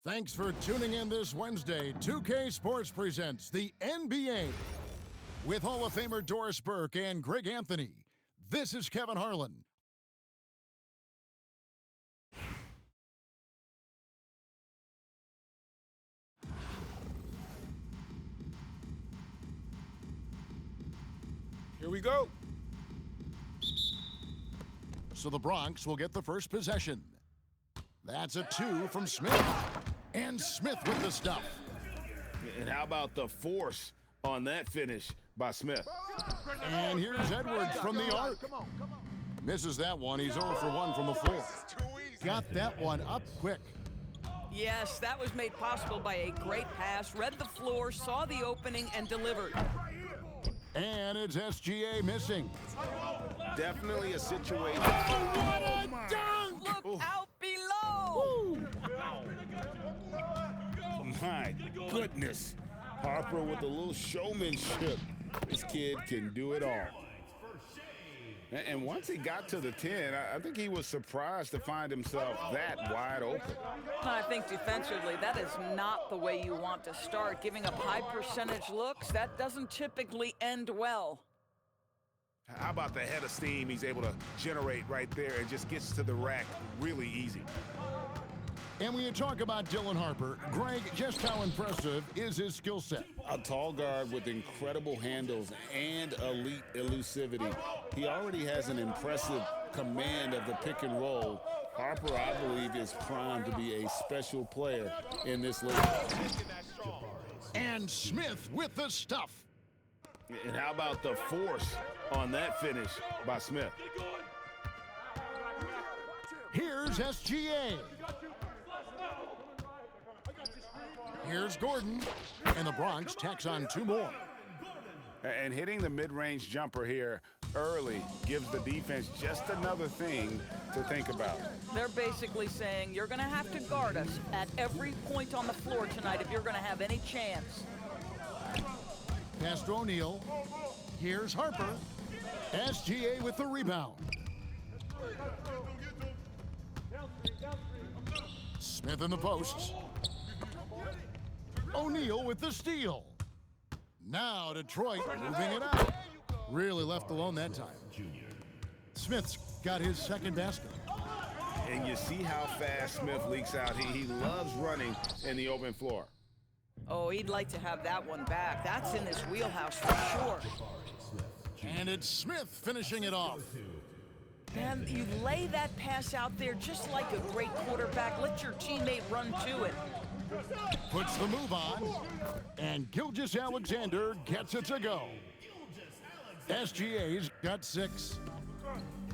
Thanks for tuning in this Wednesday. 2K Sports presents the NBA with Hall of Famer Doris Burke and Greg Anthony. This is Kevin Harlan. Here we go. So the Bronx will get the first possession. That's a two from Smith. And Smith with the stuff. And how about the force on that finish by Smith? And here's Edwards from the arc. Misses that one. He's 0 for 1 from the floor. Got that one up quick. Yes, that was made possible by a great pass. Read the floor, saw the opening, and delivered. And it's SGA missing. Definitely a situation. What a dunk! Look out below! My goodness. Harper with a little showmanship. This kid can do it all. And once he got to the 10, I think he was surprised to find himself that wide open. I think defensively, that is not the way you want to start. Giving up high percentage looks, that doesn't typically end well. How about the head of steam he's able to generate right there and just gets to the rack really easy. And when you talk about Dylan Harper, Greg, just how impressive is his skill set? A tall guard with incredible handles and elite elusivity. He already has an impressive command of the pick and roll. Harper, I believe, is primed to be a special player in this league. And Smith with the stuff. And how about the force on that finish by Smith? Here's SGA. Here's Gordon, and the Bronx tacks on two more. And hitting the mid-range jumper here early gives the defense just another thing to think about. They're basically saying you're going to have to guard us at every point on the floor tonight if you're going to have any chance. Pass to O'Neal. Here's Harper. SGA with the rebound. Smith in the posts. O'Neal with the steal. Now Detroit moving it up. Really left alone that time. Smith's got his second basket. And you see how fast Smith leaks out. He loves running in the open floor. Oh, he'd like to have that one back. That's in his wheelhouse for sure. And it's Smith finishing it off. Man, you lay that pass out there just like a great quarterback. Let your teammate run to it. Puts the move on, and Gilgeous-Alexander gets it to go. SGA's got 6.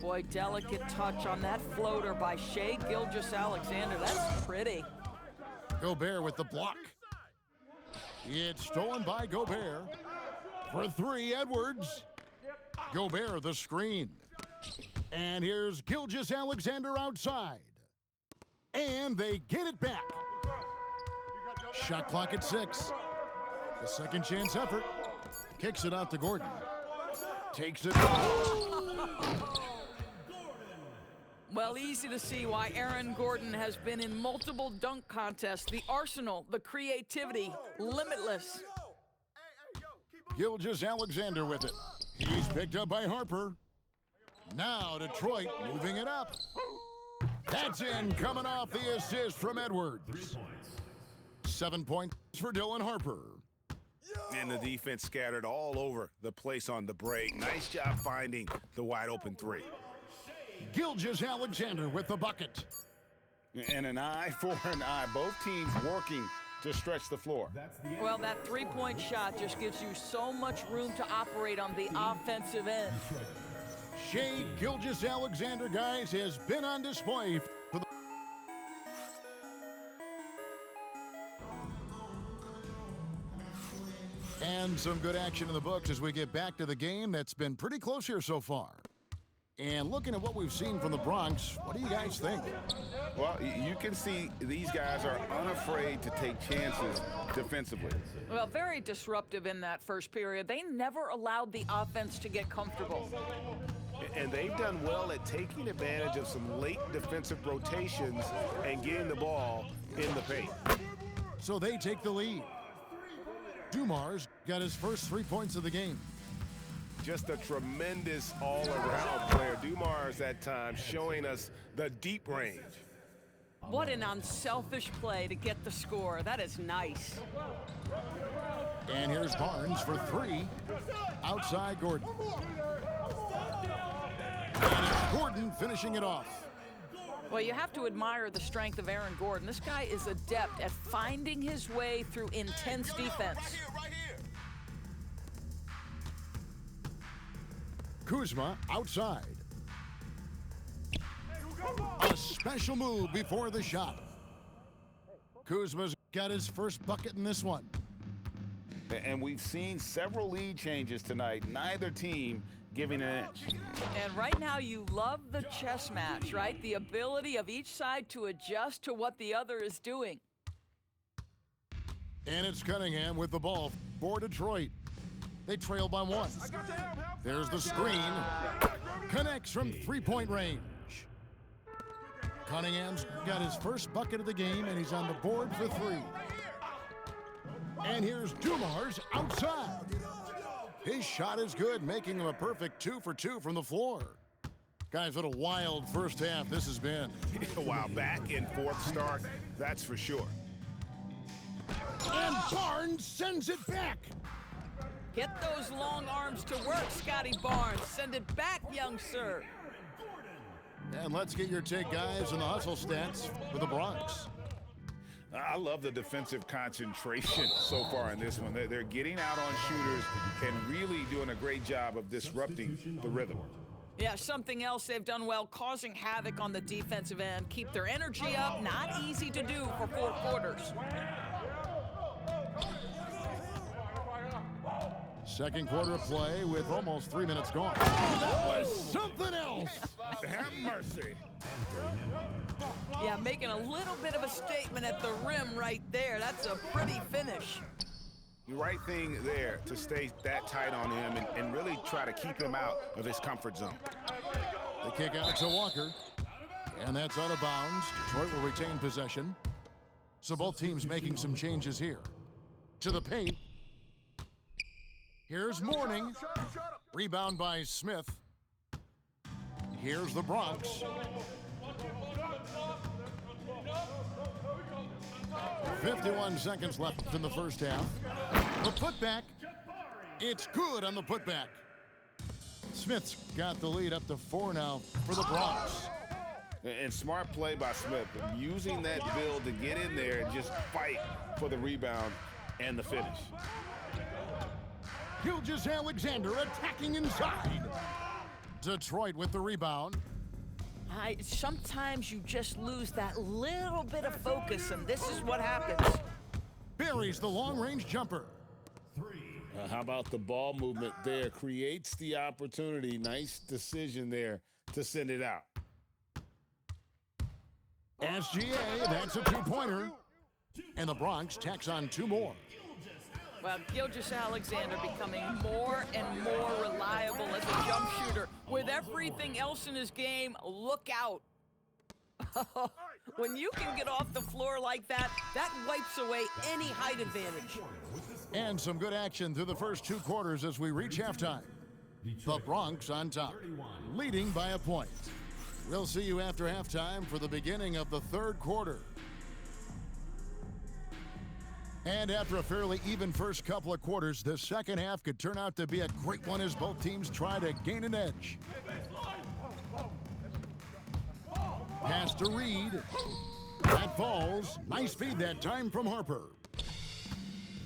Boy, delicate touch on that floater by Shai Gilgeous-Alexander. That's pretty. Gobert with the block. It's stolen by Gobert. For 3, Edwards. Gobert the screen. And here's Gilgeous-Alexander outside. And they get it back. Shot clock at 6. The second chance effort. Kicks it out to Gordon. Takes it. Well, easy to see why Aaron Gordon has been in multiple dunk contests. The arsenal, the creativity, limitless. Gilgeous-Alexander with it. He's picked up by Harper. Now Detroit moving it up. That's in, coming off the assist from Edwards. 7 points for Dylan Harper. And the defense scattered all over the place on the break. Nice job finding the wide open 3. Gilgeous-Alexander with the bucket. And an eye for an eye. Both teams working to stretch the floor. Well, that three-point shot just gives you so much room to operate on the offensive end. Shai Gilgeous-Alexander, guys, has been on display for the... And some good action in the books as we get back to the game that's been pretty close here so far. And looking at what we've seen from the Bronx, what do you guys think? Well, you can see these guys are unafraid to take chances defensively. Well, very disruptive in that first period. They never allowed the offense to get comfortable. And they've done well at taking advantage of some late defensive rotations and getting the ball in the paint. So they take the lead. Dumars got his first 3 points of the game. Just a tremendous all-around player. Dumars at times showing us the deep range. What an unselfish play to get the score. That is nice. And here's Barnes for 3. Outside Gordon. And it's Gordon finishing it off. Well, you have to admire the strength of Aaron Gordon. This guy is adept at finding his way through intense defense. Kuzma outside. A special move before the shot. Kuzma's got his first bucket in this one. And we've seen several lead changes tonight. Neither team giving an inch. And right now you love the chess match, right? The ability of each side to adjust to what the other is doing. And it's Cunningham with the ball for Detroit. They trail by 1. There's the screen. Connects from 3-point range. Cunningham's got his first bucket of the game, and he's on the board for 3. And here's Dumars outside. His shot is good, making him a perfect 2 for 2 from the floor. Guys, what a wild first half this has been. Wow, back and forth start, that's for sure. And Barnes sends it back. Get those long arms to work, Scotty Barnes. Send it back, young sir. And let's get your take, guys, on the hustle stats for the Bronx. I love the defensive concentration so far in this one. They're getting out on shooters and really doing a great job of disrupting the rhythm. Yeah, something else they've done well, causing havoc on the defensive end. Keep their energy up. Not easy to do for 4 quarters. Second quarter of play with almost 3 minutes gone. Oh, that was something else. Have mercy. Yeah, making a little bit of a statement at the rim right there. That's a pretty finish. The right thing there to stay that tight on him and really try to keep him out of his comfort zone. The kick out to Walker. And that's out of bounds. Detroit will retain possession. So both teams making some changes here. To the paint. Here's Mourning. Rebound by Smith. Here's the Bronx. 51 seconds left in the first half. The putback. It's good on the putback. Smith's got the lead up to 4 now for the Bronx. And smart play by Smith, using that build to get in there and just fight for the rebound and the finish. Gilgeous-Alexander attacking inside. Detroit with the rebound. Sometimes you just lose that little bit of focus, and this is what happens. Buries the long-range jumper. How about the ball movement there? Creates the opportunity. Nice decision there to send it out. SGA, that's a 2-pointer. And the Bronx tacks on 2 more. Well, Gilgeous-Alexander becoming more and more reliable as a jump shooter. With everything else in his game, look out. When you can get off the floor like that, that wipes away any height advantage. And some good action through the first 2 quarters as we reach halftime. The Bronx on top, leading by a point. We'll see you after halftime for the beginning of the 3rd quarter. And after a fairly even first couple of quarters, the second half could turn out to be a great one as both teams try to gain an edge. Pass to Reed. That falls. Nice feed that time from Harper.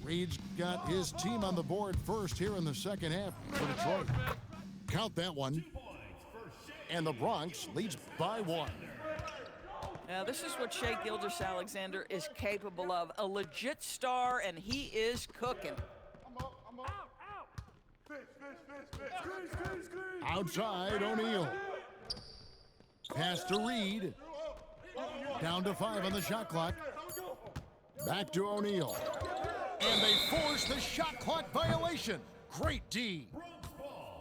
Reed's got his team on the board first here in the second half for Detroit. Count that one. And the Bronx leads by 1. Now, this is what Shai Gilgeous-Alexander is capable of. A legit star, and he is cooking. Outside, O'Neal. Pass to Reed. Down to 5 on the shot clock. Back to O'Neal. And they force the shot clock violation. Great D.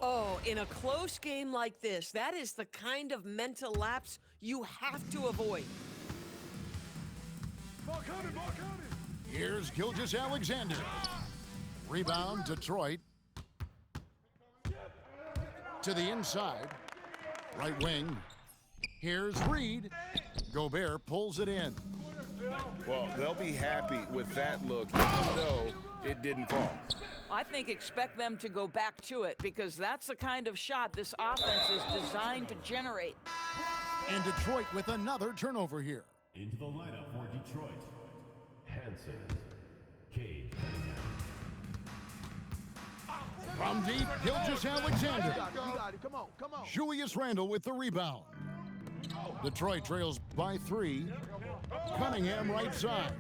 Oh, in a close game like this, that is the kind of mental lapse you have to avoid. Here's Gilgeous Alexander. Rebound, Detroit. To the inside. Right wing. Here's Reed. Gobert pulls it in. Well, they'll be happy with that look, even though it didn't fall. I think expect them to go back to it because that's the kind of shot this offense is designed to generate. And Detroit with another turnover here. Into the lineup for Detroit, Hansen, Cade. From deep, Gilgeous Alexander. You got it. Come on. Julius Randle with the rebound. Detroit trails by 3. Cunningham right side.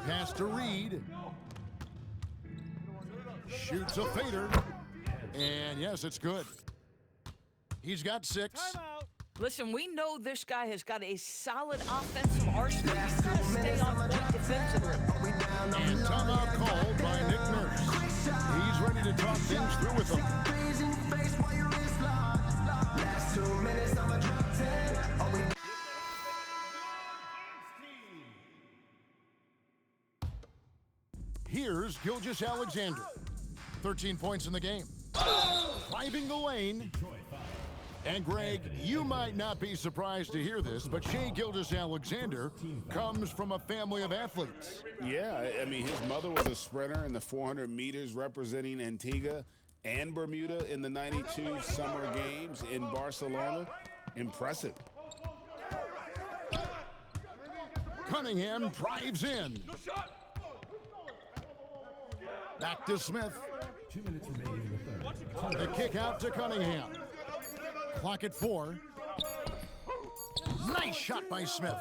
Pass to Reed. Shoots a fader. And yes, it's good. He's got 6. Listen, we know this guy has got a solid offensive arsenal. He's got to stay on point defensively. And timeout called by Nick Nurse. He's ready to talk things through with them. Here's Gilgeous Alexander. 13 points in the game. Driving the lane. And Greg, you might not be surprised to hear this, but Shai Gilgeous-Alexander comes from a family of athletes. Yeah, I mean, his mother was a sprinter in the 400 meters representing Antigua and Bermuda in the 92 Summer Games in Barcelona. Impressive. Cunningham drives in. Back to Smith. 2 minutes remaining in the third. The kick out to Cunningham. Clock at 4. Nice shot by Smith.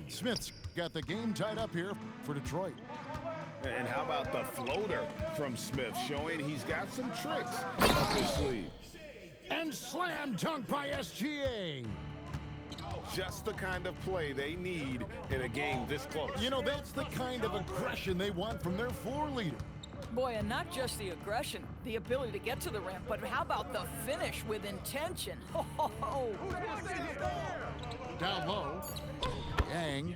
Smith's got the game tied up here for Detroit. And how about the floater from Smith, showing he's got some tricks up his sleeve. And slam dunk by SGA. Just the kind of play they need in a game this close. You know, that's the kind of aggression they want from their floor leader. Boy, and not just the aggression, the ability to get to the rim, but how about the finish with intention? Down low, Yang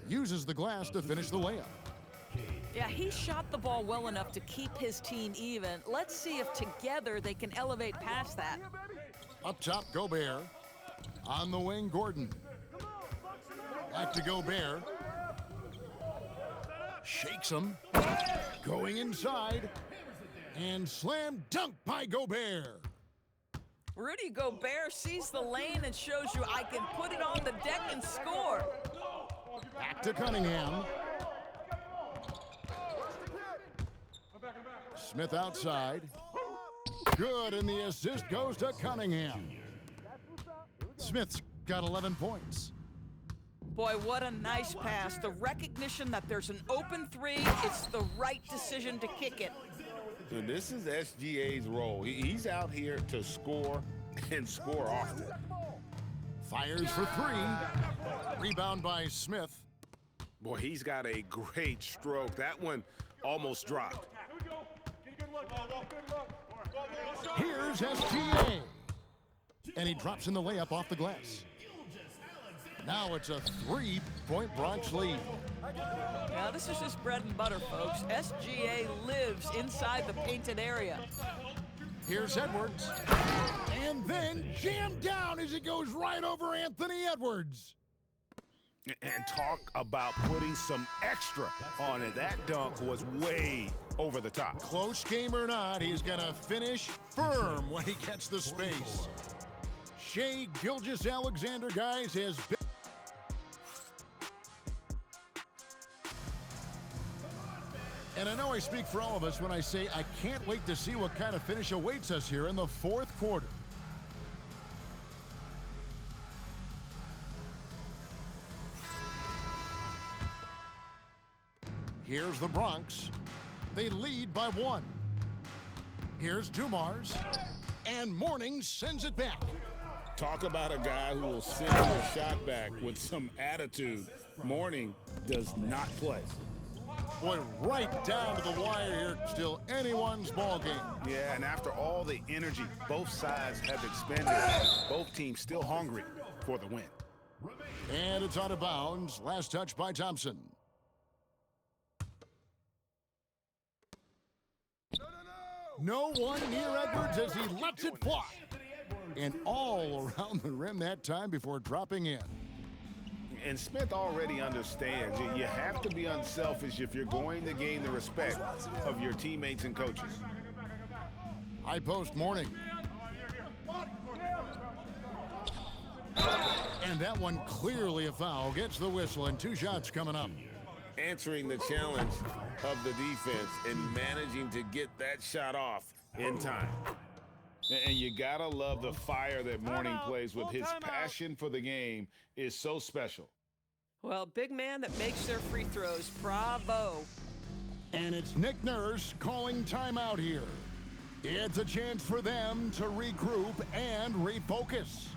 uses the glass to finish the layup. Yeah, he shot the ball well enough to keep his team even. Let's see if together they can elevate past that. Up top, Gobert. On the wing, Gordon. Back to Gobert. Shakes him. Going inside. And slam dunk by Gobert. Rudy Gobert sees the lane and shows you I can put it on the deck and score. Back to Cunningham. Smith outside. Good, and the assist goes to Cunningham. Smith's got 11 points. Boy, what a nice pass. The recognition that there's an open 3, it's the right decision to kick it. So this is SGA's role. He's out here to score and score often. Fires for 3. Rebound by Smith. Boy, he's got a great stroke. That one almost dropped. Here's SGA. And he drops in the layup off the glass. Now it's a 3-point Bronx lead. Now, this is just bread and butter, folks. SGA lives inside the painted area. Here's Edwards. And then jammed down as he goes right over Anthony Edwards. And talk about putting some extra on it. That dunk was way over the top. Close game or not, he's going to finish firm when he gets the space. Shai Gilgeous-Alexander, guys, has been... And I know I speak for all of us when I say I can't wait to see what kind of finish awaits us here in the fourth quarter. Here's the Bronx. They lead by 1. Here's Dumars. And Mourning sends it back. Talk about a guy who will send your shot back with some attitude. Mourning does not play. Boy, right down to the wire here. Still anyone's ball game. Yeah, and after all the energy both sides have expended, both teams still hungry for the win. And it's out of bounds. Last touch by Thompson. No one near Edwards as he lets it fly. And all around the rim that time before dropping in. And Smith already understands you have to be unselfish if you're going to gain the respect of your teammates and coaches. High post morning. And that one clearly a foul. Gets the whistle and 2 shots coming up. Answering the challenge of the defense and managing to get that shot off in time. And you gotta love the fire that Mourning plays with. His passion for the game is so special. Well, big man that makes their free throws. Bravo. And it's Nick Nurse calling timeout here. It's a chance for them to regroup and refocus.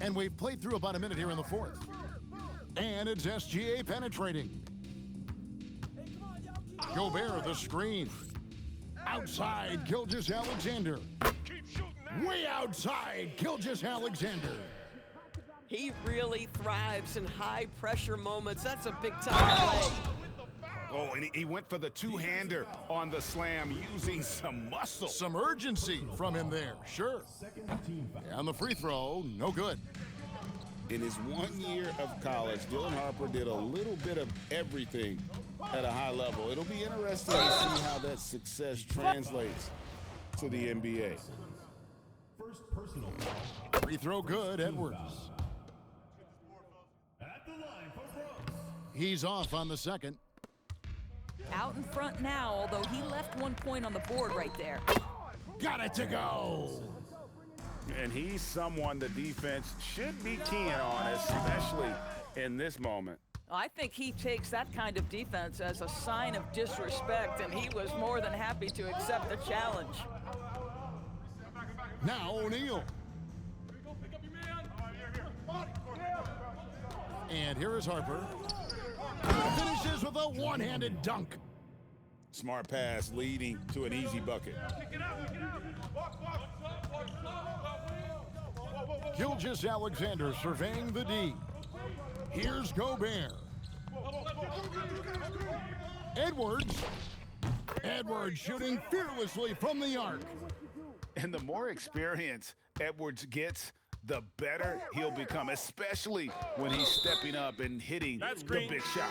And we've played through about a minute here in the fourth. And it's SGA penetrating. Gobert the screen. Outside, Gilgeous-Alexander. Way outside, Gilgeous-Alexander. He really thrives in high-pressure moments. That's a big-time play. Oh, and he went for the two-hander on the slam using some muscle. Some urgency from him there, sure. And the free throw, no good. In his 1 year of college, Dylan Harper did a little bit of everything at a high level. It'll be interesting to see how that success translates to the NBA. First personal foul. Free throw good, Edwards. At the line for Brooks. He's off on the second. Out in front now, although he left 1 point on the board right there. Got it to go. And he's someone the defense should be keen on, especially in this moment. I think he takes that kind of defense as a sign of disrespect, and he was more than happy to accept the challenge. Now O'Neal. And here is Harper. Finishes with a one-handed dunk. Smart pass leading to an easy bucket. Gilgeous-Alexander surveying the D. Here's Gobert. Edwards. Edwards shooting fearlessly from the arc. And the more experience Edwards gets, the better he'll become, especially when he's stepping up and hitting the big shots.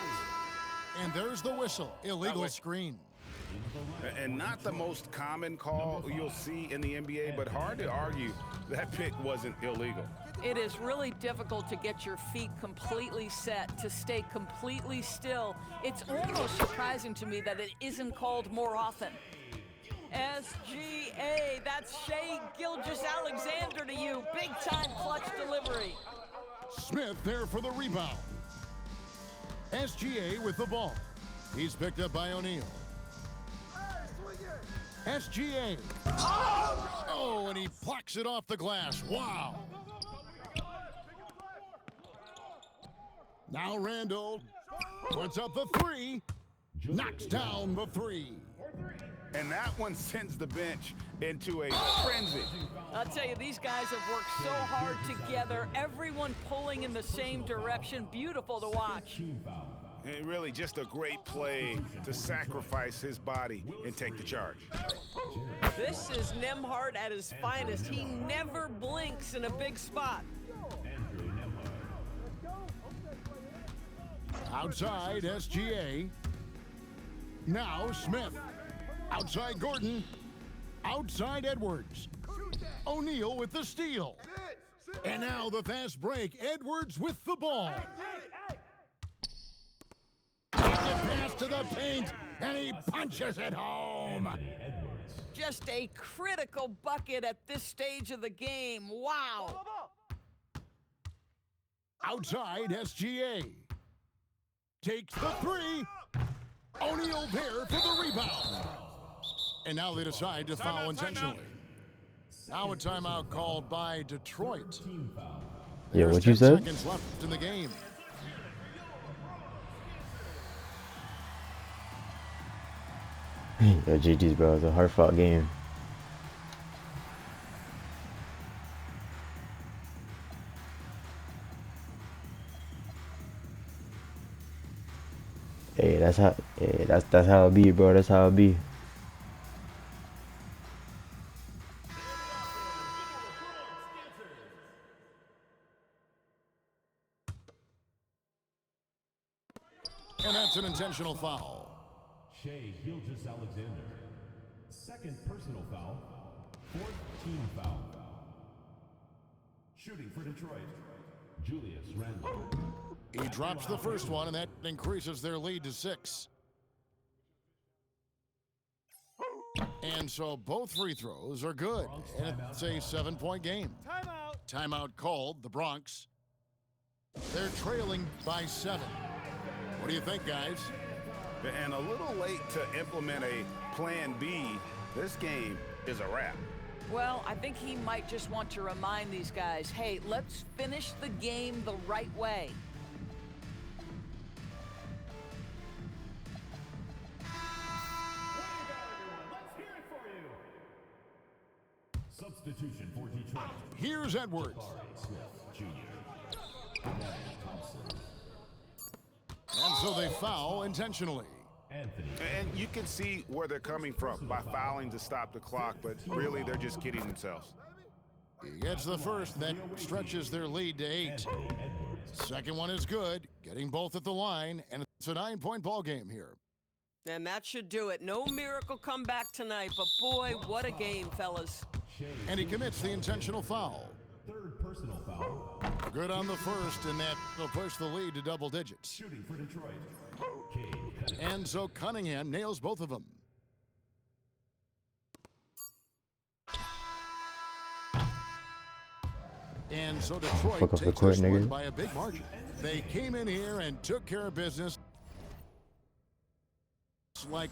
And there's the whistle. Illegal screen. And not the most common call you'll see in the NBA, but hard to argue that pick wasn't illegal. It is really difficult to get your feet completely set, to stay completely still. It's almost surprising to me that it isn't called more often. SGA, that's Shai Gilgeous-Alexander to you. Big-time clutch delivery. Smith there for the rebound. SGA with the ball. He's picked up by O'Neal. SGA. Oh, and he plucks it off the glass. Wow. Now Randall puts up the three. Knocks down the three. And that one sends the bench into a frenzy. I'll tell you, these guys have worked so hard together. Everyone pulling in the same direction. Beautiful to watch. And really just a great play to sacrifice his body and take the charge. This is Nembhard at his finest. He never blinks in a big spot. Outside, SGA. Now Smith. Outside Gordon. Outside Edwards. O'Neal with the steal. And now the fast break. Edwards with the ball. Pass to the paint, and he punches it home. Just a critical bucket at this stage of the game. Wow. Outside, SGA. Takes the three. O'Neal there for the rebound. And now they decide to foul intentionally. Now a timeout called by Detroit. Yeah, There's what you 10 said? seconds left in the game. Yo, GG's, bro. It's a hard-fought game. Hey, that's how. Hey, that's how it be, bro. That's how it be. And that's an intentional foul. Shea Gilgeous-Alexander. Second personal foul. Fourth team foul. Shooting for Detroit, Julius Randle. He drops the first one, and that increases their lead to 6. And so both free throws are good, and it's a 7-point game. Timeout called, the Bronx. They're trailing by 7. What do you think, guys? And a little late to implement a plan B. This game is a wrap. Well, I think he might just want to remind these guys, hey, let's finish the game the right way. Substitution for Detroit. Here's Edwards. Jr. And so they foul intentionally. Anthony. And you can see where they're coming from by fouling to stop the clock, but really they're just kidding themselves. He gets the first, that stretches their lead to 8. Second one is good, getting both at the line, and it's a 9-point ball game here. And that should do it. No miracle comeback tonight, but boy, what a game, fellas. And he commits the intentional foul. Third personal foul. Good on the first, and that will push the lead to double digits. Shooting for Detroit, Cade Cunningham. And so Cunningham nails both of them. And so Detroit Fuck off the takes court, this one nigga. by a big margin. They came in here and took care of business like